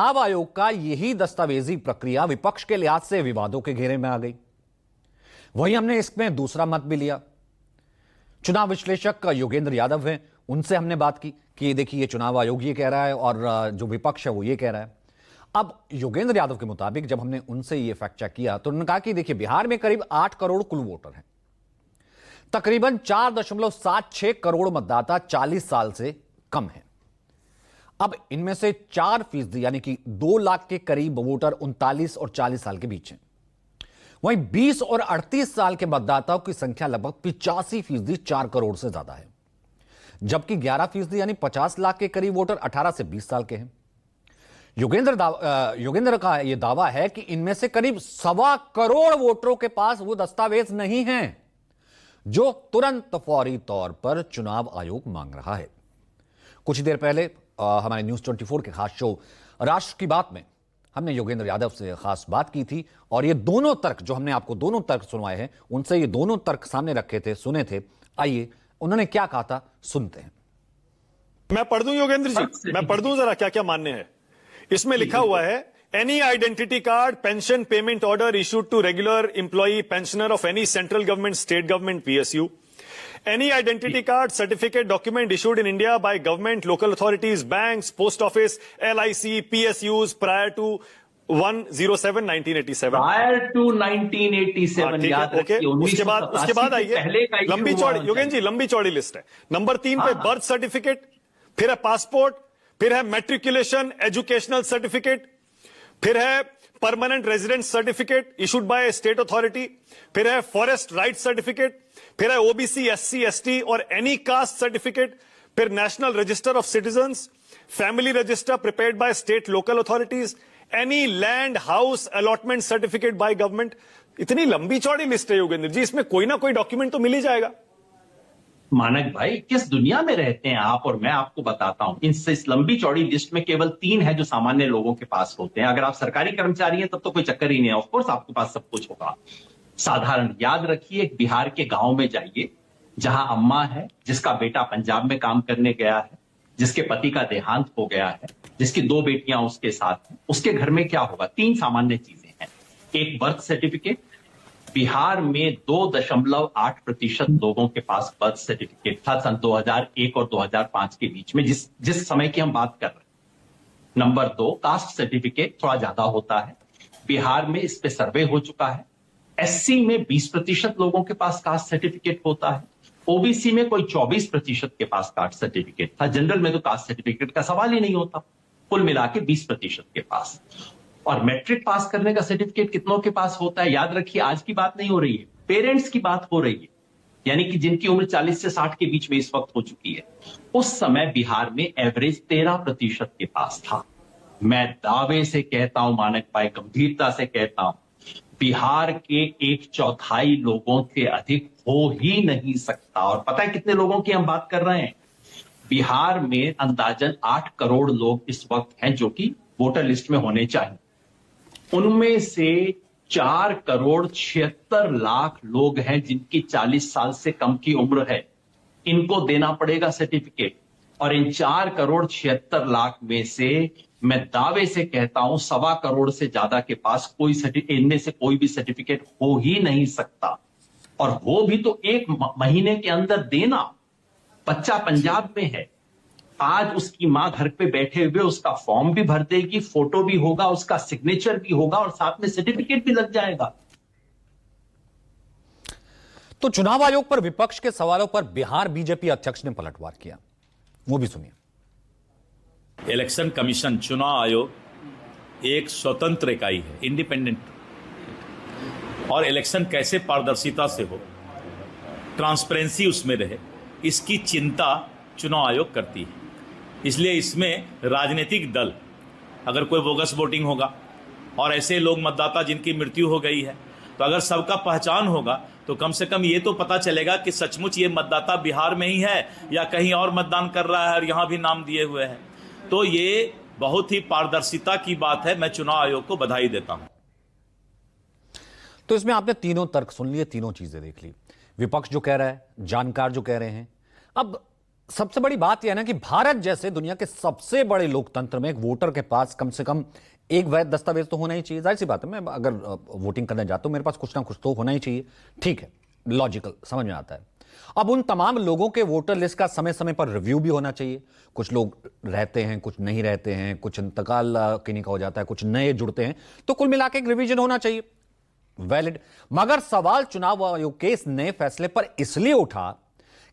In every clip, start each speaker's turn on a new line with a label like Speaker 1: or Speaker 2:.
Speaker 1: चुनाव आयोग का यही दस्तावेजी प्रक्रिया विपक्ष के लिहाज से विवादों के घेरे में आ गई। वहीं हमने इसमें दूसरा मत भी लिया। चुनाव विश्लेषक योगेंद्र यादव हैं, उनसे हमने बात की कि ये देखिए, ये चुनाव आयोग ये कह रहा है और जो विपक्ष है वो ये कह रहा है। अब योगेंद्र यादव के मुताबिक जब हमने उनसे ये फैक्ट चेक किया तो उन्होंने कहा कि देखिए, बिहार में करीब 8 करोड़ कुल वोटर हैं। तकरीबन 4.76 करोड़ मतदाता 40 साल से कम हैं। अब इनमें से 4% यानी कि 2 लाख के करीब वोटर 39 और 40 साल के बीच हैं। वहीं 20 और 38 साल के मतदाताओं की संख्या लगभग 85% 4 करोड़ से ज्यादा है, जबकि 11% यानी 50 लाख के करीब वोटर 18 से 20 साल के हैं। योगेंद्र का यह दावा है कि इनमें से करीब 1.25 करोड़ वोटरों के पास वो दस्तावेज नहीं हैं जो तुरंत फौरी तौर पर चुनाव आयोग मांग रहा है। कुछ ही देर पहले हमारे न्यूज 24 के खास शो राष्ट्र की बात में हमने योगेंद्र यादव से खास बात की थी और ये दोनों तर्क जो हमने आपको दोनों तर्क सुनवाए हैं, उनसे ये दोनों तर्क सामने रखे थे, सुने थे। आइए उन्होंने क्या कहा था, सुनते हैं।
Speaker 2: मैं पढ़ दूं योगेंद्र जी, मैं पढ़ दूं जरा क्या क्या मान्य है। इसमें लिखा हुआ है, any identity card, pension payment order issued to regular employee pensioner of any central government, state government, PSU, any identity card, certificate, document issued in India by government, local authorities, banks, post office, LIC, PSUs prior to 1/07/1987.
Speaker 3: Prior to 1987, याद
Speaker 2: okay. उसके बाद आइए, लंबी चौड़ी योगेंद्र जी, लंबी चौड़ी list है। Number 3 पे बर्थ सर्टिफिकेट, फिर है पासपोर्ट, फिर है मैट्रिकुलेशन एजुकेशनल सर्टिफिकेट, फिर है permanent residence certificate issued by state authority, फिर है फॉरेस्ट राइट सर्टिफिकेट, फिर है OBC, SC, ST और एनी कास्ट सर्टिफिकेट, फिर national register of citizens, family register prepared by state local authorities, any land house allotment certificate by government. इतनी लंबी चौड़ी list है योगेंद्र जी, इसमें कोई ना कोई डॉक्यूमेंट तो मिल ही जाएगा।
Speaker 3: मानक भाई, किस दुनिया में रहते हैं आप और मैं आपको बताता हूं। इस लंबी चौड़ी लिस्ट में केवल 3 है जो सामान्य लोगों के पास होते हैं। अगर आप सरकारी कर्मचारी हैं तब तो कोई चक्कर ही नहीं है, ऑफ कोर्स आपके पास सब कुछ होगा। साधारण याद रखिए, बिहार के गांव में जाइए जहां अम्मा है, जिसका बेटा पंजाब में काम करने गया है, जिसके पति का देहांत हो गया है, जिसकी 2 बेटियां उसके साथ हैं, उसके घर में क्या होगा? 3 सामान्य चीजें हैं। एक बर्थ सर्टिफिकेट। बिहार में 2.8% लोगों के पास बर्थ सर्टिफिकेट था सन 2001 और 2005 के बीच में, जिस समय की हम बात कर रहे हैं। नंबर 2, कास्ट सर्टिफिकेट थोड़ा ज्यादा होता है। बिहार में इस पे सर्वे हो चुका है। SC में 20% लोगों के पास कास्ट सर्टिफिकेट होता है। OBC में कोई 24% के पास कास्ट सर्टिफिकेट था। जनरल में तो कास्ट सर्टिफिकेट का सवाल ही नहीं होता। कुल मिला के 20% के पास। और मैट्रिक पास करने का सर्टिफिकेट कितनों के पास होता है? याद रखिए, आज की बात नहीं हो रही है, पेरेंट्स की बात हो रही है, यानी कि जिनकी उम्र 40 से 60 के बीच में इस वक्त हो चुकी है। उस समय बिहार में एवरेज 13% के पास था। मैं दावे से कहता हूं मानक भाई, गंभीरता से कहता हूं, बिहार के 1/4 लोगों से अधिक हो ही नहीं सकता। और पता है कितने लोगों की हम बात कर रहे हैं? बिहार में अंदाजन 8 करोड़ लोग इस वक्त हैं जो कि वोटर लिस्ट में होने चाहिए। उनमें से 4.76 करोड़ लोग हैं जिनकी 40 साल से कम की उम्र है। इनको देना पड़ेगा सर्टिफिकेट। और इन 4.76 करोड़ में से मैं दावे से कहता हूं 1.25 करोड़ से ज्यादा के पास इनमें से कोई भी सर्टिफिकेट हो ही नहीं सकता। और वो भी तो 1 महीने के अंदर देना। बच्चा पंजाब में है, आज उसकी मां घर पे बैठे हुए उसका फॉर्म भी भर देगी, फोटो भी होगा, उसका सिग्नेचर भी होगा और साथ में सर्टिफिकेट भी लग जाएगा।
Speaker 1: तो चुनाव आयोग पर विपक्ष के सवालों पर बिहार बीजेपी अध्यक्ष ने पलटवार किया, वो भी सुनिए।
Speaker 4: इलेक्शन कमीशन, चुनाव आयोग एक स्वतंत्र इकाई है, इंडिपेंडेंट, और इलेक्शन कैसे पारदर्शिता से हो, ट्रांसपेरेंसी उसमें रहे, इसकी चिंता चुनाव आयोग करती है। इसलिए इसमें राजनीतिक दल, अगर कोई बोगस वोटिंग होगा और ऐसे लोग मतदाता जिनकी मृत्यु हो गई है, तो अगर सबका पहचान होगा तो कम से कम ये तो पता चलेगा कि सचमुच ये मतदाता बिहार में ही है या कहीं और मतदान कर रहा है और यहां भी नाम दिए हुए हैं। तो ये बहुत ही पारदर्शिता की बात है। मैं चुनाव आयोग को बधाई देता हूं।
Speaker 1: तो इसमें आपने तीनों तर्क सुन लिए, तीनों चीजें देख ली। विपक्ष जो कह रहा है, जानकार जो कह रहे हैं। अब सबसे बड़ी बात यह है ना कि भारत जैसे दुनिया के सबसे बड़े लोकतंत्र में एक वोटर के पास कम से कम एक वैध दस्तावेज तो होना ही चाहिए। जाहिर सी बात है, मैं अगर वोटिंग करने जाता हूं मेरे पास कुछ ना कुछ तो होना ही चाहिए। ठीक है, लॉजिकल, समझ में आता है। अब उन तमाम लोगों के वोटर लिस्ट का समय समय पर रिव्यू भी होना चाहिए। कुछ लोग रहते हैं, कुछ नहीं रहते हैं, कुछ इंतकाल किन्हीं का हो जाता है, कुछ नए जुड़ते हैं, तो कुल मिलाकर एक रिवीजन होना चाहिए, वैलिड। मगर सवाल चुनाव आयोग के इस नए फैसले पर इसलिए उठा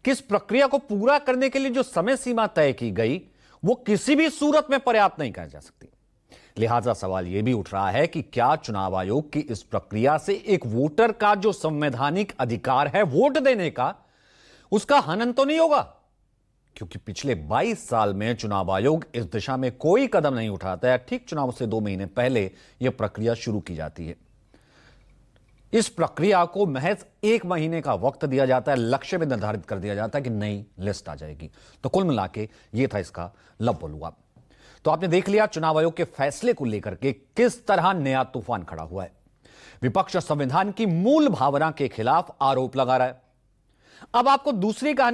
Speaker 1: कि इस प्रक्रिया को पूरा करने के लिए जो समय सीमा तय की गई वो किसी भी सूरत में पर्याप्त नहीं कही जा सकती। लिहाजा सवाल यह भी उठ रहा है कि क्या चुनाव आयोग की इस प्रक्रिया से एक वोटर का जो संवैधानिक अधिकार है वोट देने का, उसका हनन तो नहीं होगा? क्योंकि पिछले 22 साल में चुनाव आयोग इस दिशा में कोई कदम नहीं उठाता है। ठीक चुनाव से 2 महीने पहले यह प्रक्रिया शुरू की जाती है। इस प्रक्रिया को महज 1 महीने का वक्त दिया जाता है, लक्ष्य भी निर्धारित कर दिया जाता है कि नई लिस्ट आ जाएगी। तो कुल मिला के यह था इसका लबोलुआ। तो आपने देख लिया चुनाव आयोग के फैसले को लेकर के किस तरह नया तूफान खड़ा हुआ है। विपक्ष संविधान की मूल भावना के खिलाफ आरोप लगा रहा है। अब आपको दूसरी कहानी